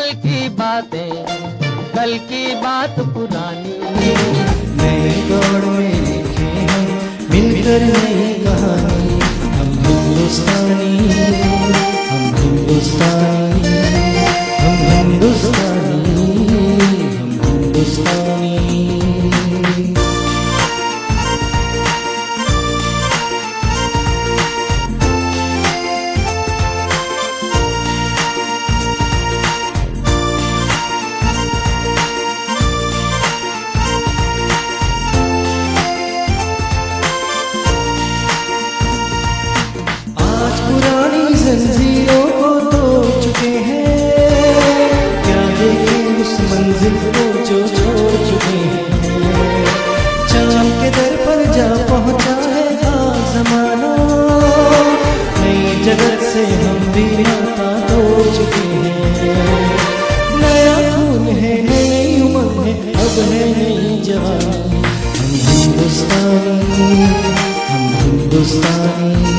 कल की बातें, कल की बात पुरानी। नए दौर में लिखे हैं मिलकर नई कहानी। हम हिंदुस्तानी, हम हिंदुस्तानी, हम हिंदुस्तानी, हम हिंदुस्तानी। पुरानी जंजीरों को तोड़ चुके हैं, क्या देखें उस मंजिल को जो छोड़ चुके हैं। चांद के दर पर जा पहुंचा है आज ज़माना, नई जगत से हम भी नाता तोड़ चुके हैं। नया खून है, नई उम्र है, अब है नई जवानी। हम हिंदुस्तानी, हम हिंदुस्तानी,